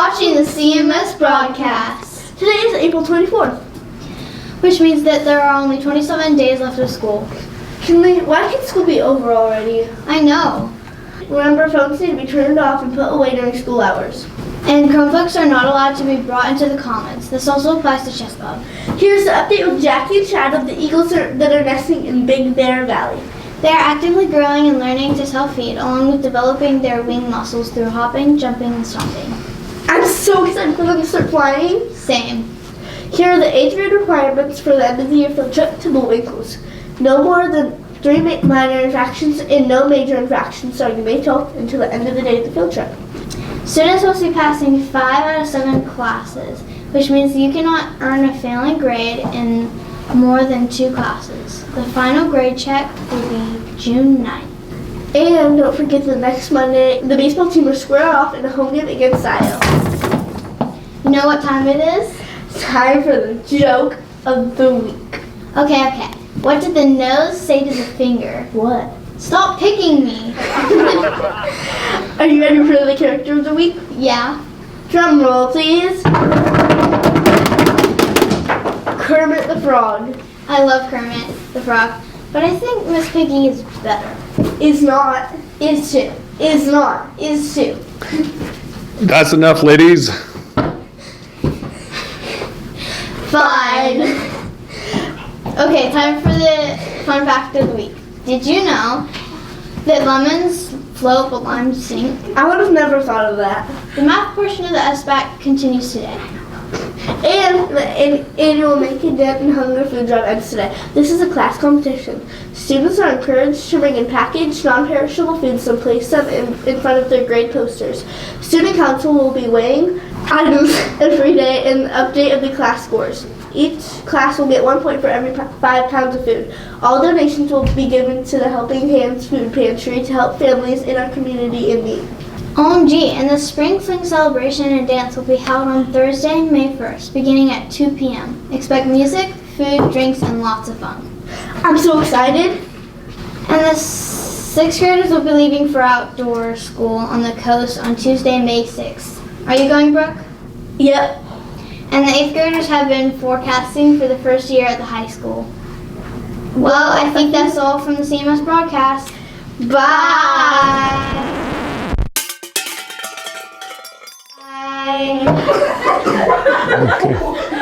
watching the CMS broadcast. Today is April 24th. Which means that there are only 27 days left of school. Why can school be over already? I know. Remember, phones need to be turned off and put away during school hours. And Chromebooks are not allowed to be brought into the commons. This also applies to Chess Club. Here's the update with Jackie and Chad of the eagles that are nesting in Big Bear Valley. They are actively growing and learning to self-feed, along with developing their wing muscles through hopping, jumping, and stomping. I'm so excited for them to start flying. Same. Here are the 8th grade requirements for the end of the year field trip to Bullwinkles. No more than 3 minor infractions and no major infractions starting May 12th until the end of the day of the field trip. Students must be passing 5 out of 7 classes, which means you cannot earn a failing grade in more than 2 classes. The final grade check will be June 9th. And don't forget the next Monday, the baseball team will square off in a home game against Scio. You know what time it is? It's time for the joke of the week. Okay. What did the nose say to the finger? What? Stop picking me. Are you ready for the character of the week? Yeah. Drum roll, please. Kermit the Frog. I love Kermit the Frog, but I think Miss Piggy is better. Is not. Is too. Is not. Is too. That's enough, ladies. Fine. Okay, time for the fun fact of the week. Did you know that lemons float but limes sink? I would have never thought of that. The math portion of the SBAC continues today. And the annual Make a Dent in Hunger food drive ends today. This is a class competition. Students are encouraged to bring in packaged, non-perishable foods and place them in front of their grade posters. Student council will be weighing items every day and the update of the class scores. Each class will get 1 point for every 5 pounds of food. All donations will be given to the Helping Hands Food Pantry to help families in our community in need. OMG, and the Spring Fling celebration and dance will be held on Thursday, May 1st, beginning at 2 p.m. Expect music, food, drinks, and lots of fun. I'm so excited. And the 6th graders will be leaving for outdoor school on the coast on Tuesday, May 6th. Are you going, Brooke? Yep. And the 8th graders have been forecasting for the first year at the high school. Well, I think that's all from the CMS broadcast. Bye. Bye. Okay.